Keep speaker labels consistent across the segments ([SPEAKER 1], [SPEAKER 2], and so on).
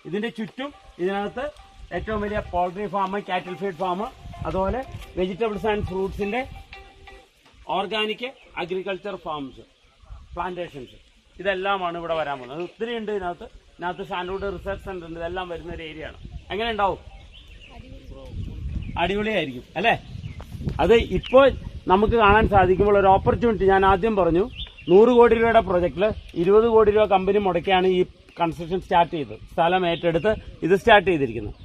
[SPEAKER 1] ഇതിന്റെ ചുറ്റും ഇതിനകത്ത് ഏറ്റവും വലിയ poultry farm, cattle feed farm, അതുപോലെ വെജിറ്റബിൾസ് ആൻഡ് ഫ്രൂട്ട്സിന്റെ ഓർഗാനിക് അഗ്രികൾച്ചർ ഫാംസ്, പ്ലാന്റേഷൻസ്, ഇതെല്ലാമാണ് ഇവിടെ വരാൻ പോകുന്നത്. അത് ഒത്തിരി ഉണ്ട് ഇതിനകത്ത് സാൻഡ്വുഡ് റിസർച്ച് സെന്റർ ഉണ്ട്. ഇതെല്ലാം വരുന്ന ഒരു ഏരിയ ആണ്. എങ്ങനെ ഉണ്ടാവും? അടിപൊളിയായിരിക്കും അല്ലേ? അത് ഇപ്പോൾ നമുക്ക് കാണാൻ സാധിക്കുമ്പോൾ ഒരു ഓപ്പർച്യൂണിറ്റി. ഞാൻ ആദ്യം പറഞ്ഞു 100 കോടി രൂപയുടെ പ്രൊജക്ടില് 20 കോടി രൂപ കമ്പനി മുടക്കിയാണ് ഈ കൺസ്ട്രക്ഷൻ സ്റ്റാർട്ട് ചെയ്തത്, സ്ഥലം ഏറ്റെടുത്ത് ഇത് സ്റ്റാർട്ട് ചെയ്തിരിക്കുന്നത്.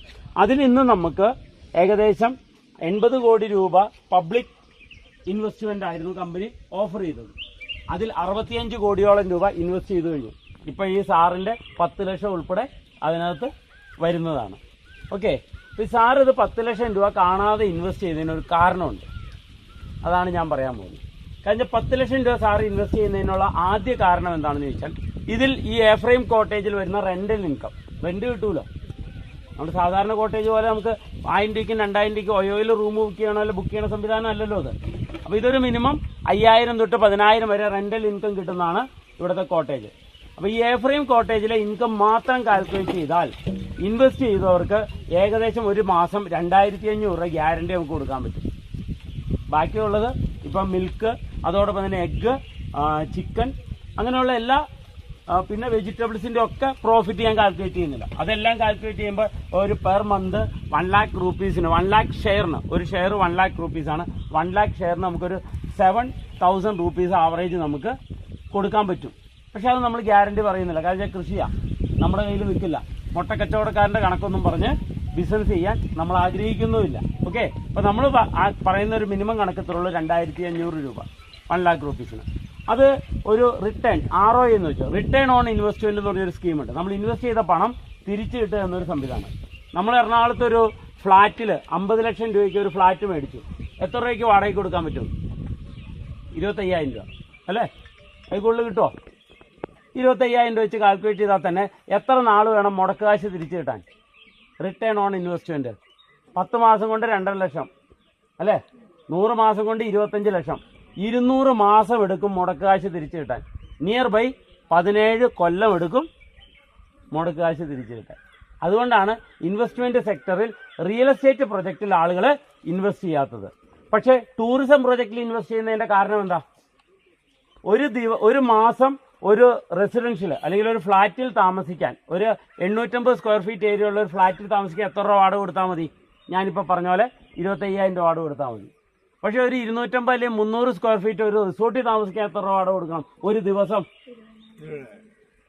[SPEAKER 1] അതിൽ ഇന്ന് നമുക്ക് ഏകദേശം 80 കോടി രൂപ പബ്ലിക് ഇൻവെസ്റ്റ്മെന്റ് ആയിരുന്നു കമ്പനി ഓഫർ ചെയ്തത്. അതിൽ 65 കോടിയോളം രൂപ ഇൻവെസ്റ്റ് ചെയ്തു കഴിഞ്ഞു. ഇപ്പൊ ഈ സാറിന്റെ 10 ലക്ഷം ഉൾപ്പെടെ അതിനകത്ത് വരുന്നതാണ്. ഓക്കെ, ഈ സാർ ഇത് 10 ലക്ഷം രൂപ കാണാതെ ഇൻവെസ്റ്റ് ചെയ്തതിനൊരു കാരണമുണ്ട്. അതാണ് ഞാൻ പറയാൻ പോകുന്നത്. കഴിഞ്ഞ 10 ലക്ഷം രൂപ സാർ ഇൻവെസ്റ്റ് ചെയ്യുന്നതിനുള്ള ആദ്യ കാരണം എന്താണെന്ന് ചോദിച്ചാൽ, ഇതിൽ ഈ എഫ്രൈം കോട്ടേജിൽ വരുന്ന റെന്റൽ ഇൻകം, റെന്റ് കിട്ടൂലോ. നമ്മുടെ സാധാരണ കോട്ടേജ് പോലെ നമുക്ക് 1000 രൂപയ്ക്കും 2000 രൂപയ്ക്കും ഒയോയിൽ റൂം ബുക്ക് ചെയ്യണോ, അല്ല ബുക്ക് ചെയ്യണ സംവിധാനം അല്ലല്ലോ അത്. അപ്പൊ ഇതൊരു മിനിമം 5000 തൊട്ട് 10000 വരെ റെന്റൽ ഇൻകം കിട്ടുന്നതാണ് ഇവിടുത്തെ കോട്ടേജ്. അപ്പൊ ഈ എഫ്രൈം കോട്ടേജിലെ ഇൻകം മാത്രം കാൽക്കുലേറ്റ് ചെയ്താൽ ഇൻവെസ്റ്റ് ചെയ്തവർക്ക് ഏകദേശം ഒരു മാസം 2500 രൂപ ഗ്യാരണ്ടി നമുക്ക് കൊടുക്കാൻ പറ്റും. ബാക്കിയുള്ളത് ഇപ്പം മിൽക്ക്, അതോടൊപ്പം തന്നെ എഗ്ഗ്, ചിക്കൻ, അങ്ങനെയുള്ള എല്ലാ പിന്നെ വെജിറ്റബിൾസിന്റെ ഒക്കെ പ്രോഫിറ്റ് ഞാൻ കാൽക്കുലേറ്റ് ചെയ്യുന്നില്ല. അതെല്ലാം കാൽക്കുലേറ്റ് ചെയ്യുമ്പോൾ ഒരു പെർ മന്ത് 1 lakh rupeesന് 1 lakh ഷെയറിന്, ഒരു ഷെയർ 1 lakh rupees ആണ്. 1 lakh ഷെയറിന് നമുക്കൊരു 7000 rupees ആവറേജ് നമുക്ക് കൊടുക്കാൻ പറ്റും. പക്ഷെ അത് നമ്മൾ ഗ്യാരണ്ടി പറയുന്നില്ല. കാരണം കൃഷിയാ, നമ്മുടെ കയ്യിൽ നിൽക്കില്ല. മുട്ടക്കച്ചവടക്കാരന്റെ കണക്കൊന്നും പറഞ്ഞ് ബിസിനസ് ചെയ്യാൻ നമ്മൾ ആഗ്രഹിക്കുന്നുമില്ല. ഓക്കെ, അപ്പൊ നമ്മൾ പറയുന്ന ഒരു മിനിമം കണക്കത്തുള്ളൂ 2500 രൂപ 1 lakh rupeesന്. അത് ഒരു റിട്ടേൺ, ROI എന്ന് വെച്ചാൽ റിട്ടേൺ ഓൺ ഇൻവെസ്റ്റ്മെന്റ് എന്ന് പറഞ്ഞൊരു സ്കീമുണ്ട്. നമ്മൾ ഇൻവെസ്റ്റ് ചെയ്ത പണം തിരിച്ചു കിട്ടുക എന്നൊരു സംവിധാനം. നമ്മൾ എറണാകുളത്ത് ഒരു ഫ്ളാറ്റിൽ 50 ലക്ഷം രൂപയ്ക്ക് ഒരു ഫ്ളാറ്റ് മേടിച്ചു. എത്ര രൂപയ്ക്ക് വാടകയ്ക്ക് കൊടുക്കാൻ പറ്റും? 25,000 രൂപ അല്ലേ? അത് കൂടുതൽ കിട്ടുമോ? 25,000 രൂപ വെച്ച് കാൽക്കുലേറ്റ് ചെയ്താൽ തന്നെ എത്ര നാൾ വേണം മുടക്കുകാശ് തിരിച്ചു കിട്ടാൻ? റിട്ടേൺ ഓൺ ഇൻവെസ്റ്റ്മെന്റ് 10 മാസം കൊണ്ട് 2.5 ലക്ഷം അല്ലേ? 100 മാസം കൊണ്ട് 25 ലക്ഷം. 200 മാസം എടുക്കും മുടക്കുകാശ് തിരിച്ചു കിട്ടാൻ. നിയർ ബൈ 17 കൊല്ലം എടുക്കും മുടക്കുകാശ് തിരിച്ചു കിട്ടാൻ. അതുകൊണ്ടാണ് ഇൻവെസ്റ്റ്മെന്റ് സെക്ടറിൽ റിയൽ എസ്റ്റേറ്റ് പ്രൊജക്റ്റിൽ ആളുകൾ ഇൻവെസ്റ്റ് ചെയ്യാത്തത്. പക്ഷേ ടൂറിസം പ്രൊജക്റ്റിൽ ഇൻവെസ്റ്റ് ചെയ്യുന്നതിന്റെ കാരണം എന്താ? ഒരു മാസം ഒരു റെസിഡൻഷ്യൽ അല്ലെങ്കിൽ ഒരു ഫ്ളാറ്റിൽ താമസിക്കാൻ, ഒരു 850 സ്ക്വയർ ഫീറ്റ് ഏരിയ ഉള്ള ഒരു ഫ്ളാറ്റിൽ താമസിക്കാൻ എത്ര രൂപ വാടക കൊടുത്താൽ മതി? ഞാനിപ്പോൾ പറഞ്ഞ പോലെ 25,000 രൂപ വാടക കൊടുത്താൽ മതി. പക്ഷെ ഒരു 250 അല്ലെങ്കിൽ 300 സ്ക്വയർ ഫീറ്റ് ഒരു റിസോർട്ടിൽ താമസിക്കാൻ എത്ര രൂപ വാടക കൊടുക്കണം? ഒരു ദിവസം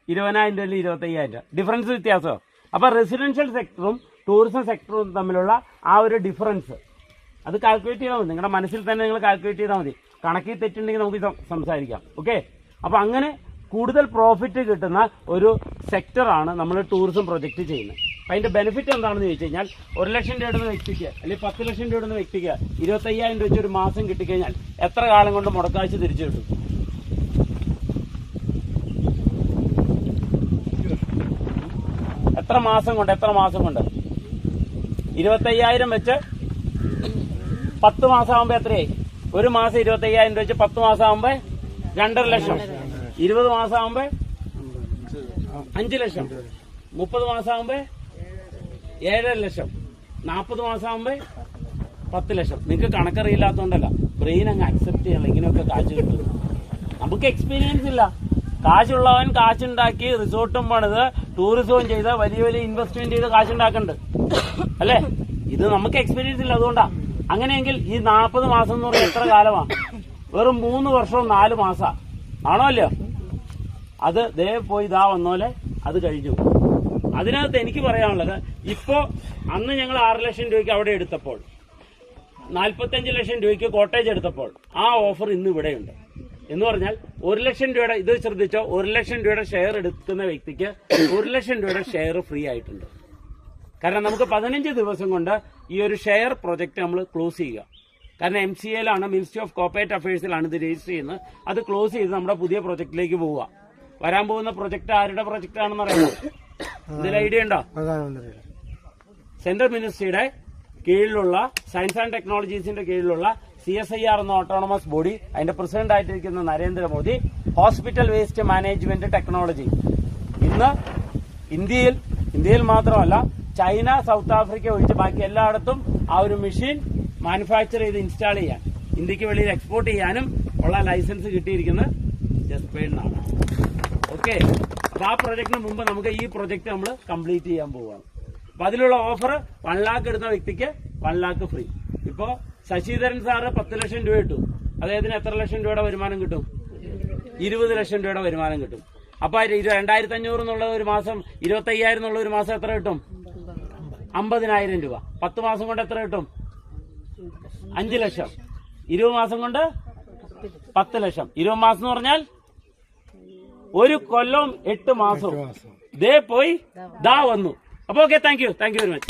[SPEAKER 1] 20,000 രൂപ, 25,000 രൂപ. ഡിഫറൻസ് വ്യത്യാസമോ? അപ്പൊ റെസിഡൻഷ്യൽ സെക്ടറും ടൂറിസം സെക്ടറും തമ്മിലുള്ള ആ ഒരു ഡിഫറൻസ് അത് കാൽക്കുലേറ്റ് ചെയ്താൽ മതി. നിങ്ങളുടെ മനസ്സിൽ തന്നെ നിങ്ങൾ കാൽക്കുലേറ്റ് ചെയ്താൽ മതി. കണക്കിൽ തെറ്റുണ്ടെങ്കിൽ നമുക്ക് സംസാരിക്കാം. ഓക്കെ, അപ്പൊ അങ്ങനെ കൂടുതൽ പ്രോഫിറ്റ് കിട്ടുന്ന ഒരു സെക്ടറാണ് നമ്മൾ ടൂറിസം പ്രൊജക്ട് ചെയ്യുന്നത്. അപ്പം അതിന്റെ ബെനിഫിറ്റ് എന്താണെന്ന് ചോദിച്ചു കഴിഞ്ഞാൽ, 1 ലക്ഷം രൂപ ഇടുന്ന വ്യക്തിക്ക് അല്ലെങ്കിൽ 10 ലക്ഷം രൂപ ഇടുന്ന വ്യക്തിക്ക് 25,000 രൂപ വെച്ച് ഒരു മാസം കിട്ടിക്കഴിഞ്ഞാൽ എത്ര കാലം കൊണ്ട് മുടക്കാഴ്ച തിരിച്ചു കിട്ടും? എത്ര മാസം കൊണ്ട്? 25,000 വെച്ച് 10 മാസം ആകുമ്പോ എത്രയായി? ഒരു മാസം 25,000 രൂപ വെച്ച് 10 മാസം ആകുമ്പോ 2.5 ലക്ഷം. 20 മാസം ആകുമ്പോ 5 ലക്ഷം. 30 മാസം ആകുമ്പോ 7.5 ലക്ഷം. 40 മാസം ആകുമ്പോ 10 ലക്ഷം. നിങ്ങൾക്ക് കണക്കറിയില്ലാത്തതുകൊണ്ടല്ല, ബ്രെയിൻ അങ്ങ് അക്സെപ്റ്റ് ചെയ്യണം. ഇങ്ങനെയൊക്കെ കാശ് കിട്ടും. നമുക്ക് എക്സ്പീരിയൻസ് ഇല്ല. കാശുള്ളവൻ കാശുണ്ടാക്കി റിസോർട്ടും പണിത് ടൂറിസവും ചെയ്ത് വലിയ വലിയ ഇൻവെസ്റ്റ്മെന്റ് ചെയ്ത് കാശുണ്ടാക്കുന്നുണ്ട് അല്ലേ? ഇത് നമുക്ക് എക്സ്പീരിയൻസ് ഇല്ല. അതുകൊണ്ടാ. അങ്ങനെയെങ്കിൽ ഈ 40 മാസം എന്ന് പറഞ്ഞാൽ എത്ര കാലമാണ്? വെറും 3 വർഷവും 4 മാസം ആണോ അല്ലയോ? അത് ദേ പോയി ഇതാ വന്നോലെ അത് കഴിഞ്ഞു. അതിനകത്ത് എനിക്ക് പറയാനുള്ളത്, ഇപ്പോ അന്ന് ഞങ്ങൾ 6 ലക്ഷം രൂപയ്ക്ക് അവിടെ എടുത്തപ്പോൾ, 45 ലക്ഷം രൂപയ്ക്ക് കോട്ടേജ് എടുത്തപ്പോൾ ആ ഓഫർ ഇന്ന് ഇവിടെയുണ്ട്. എന്ന് പറഞ്ഞാൽ 1 ലക്ഷം രൂപയുടെ, ഇത് ശ്രദ്ധിച്ചോ, 1 ലക്ഷം രൂപയുടെ ഷെയർ എടുക്കുന്ന വ്യക്തിക്ക് 1 ലക്ഷം രൂപയുടെ ഷെയർ ഫ്രീ ആയിട്ടുണ്ട്. കാരണം നമുക്ക് 15 ദിവസം കൊണ്ട് ഈ ഒരു ഷെയർ പ്രൊജക്ട് നമ്മൾ ക്ലോസ് ചെയ്യുക. കാരണം MCAയിലാണ്, മിനിസ്ട്രി ഓഫ് കോർപ്പറേറ്റ് അഫയേഴ്സിലാണ് ഇത് രജിസ്റ്റർ ചെയ്യുന്നത്. അത് ക്ലോസ് ചെയ്ത് നമ്മുടെ പുതിയ പ്രൊജക്ടിലേക്ക് പോവുക. വരാൻ പോകുന്ന പ്രൊജക്ട് ആരുടെ പ്രൊജക്ട് ആണെന്ന് അറിയാമോ? ഇതിൽ ഐഡിയ ഉണ്ടോ? സെൻട്രൽ മിനിസ്ട്രിയുടെ കീഴിലുള്ള സയൻസ് ആൻഡ് ടെക്നോളജീസിന്റെ കീഴിലുള്ള CSIR എന്ന ഓട്ടോണമസ് ബോഡി, അതിന്റെ പ്രസിഡന്റ് ആയിട്ടിരിക്കുന്ന Narendra Modi, hospital waste management technology. ഇന്ന് ഇന്ത്യയിൽ ഇന്ത്യയിൽ മാത്രമല്ല ചൈന, സൗത്ത് ആഫ്രിക്ക ഒഴിച്ച് ബാക്കി എല്ലായിടത്തും ആ ഒരു മെഷീൻ മാനുഫാക്ചർ ചെയ്ത് ഇൻസ്റ്റാൾ ചെയ്യാൻ, ഇന്ത്യക്ക് വെളിയിൽ എക്സ്പോർട്ട് ചെയ്യാനും ഉള്ള ലൈസൻസ് കിട്ടിയിരിക്കുന്നത് ജസ്പേഡിനാണ്. ഓക്കെ, അപ്പൊ ആ പ്രൊജക്ടിന് മുമ്പ് നമുക്ക് ഈ പ്രൊജക്ട് നമ്മൾ കംപ്ലീറ്റ് ചെയ്യാൻ പോവുകയാണ്. അപ്പൊ അതിലുള്ള ഓഫർ 1 lakh എടുത്ത വ്യക്തിക്ക് 1 lakh ഫ്രീ. ഇപ്പോ ശശിധരൻ സാറ് 10 ലക്ഷം രൂപ കിട്ടും, അദ്ദേഹത്തിന് എത്ര ലക്ഷം രൂപയുടെ വരുമാനം കിട്ടും? 20 ലക്ഷം രൂപയുടെ വരുമാനം കിട്ടും. അപ്പൊ 2500 എന്നുള്ള ഒരു മാസം, 25,000 എന്നുള്ള ഒരു മാസം എത്ര കിട്ടും? 50,000 രൂപ. 10 മാസം കൊണ്ട് എത്ര കിട്ടും? 5 ലക്ഷം. 20 മാസം കൊണ്ട് 10 ലക്ഷം. 20 മാസം എന്ന് പറഞ്ഞാൽ 1 കൊല്ലം 8 മാസവും ദേ പോയി ദാ വന്നു. അപ്പൊ okay, thank you very much.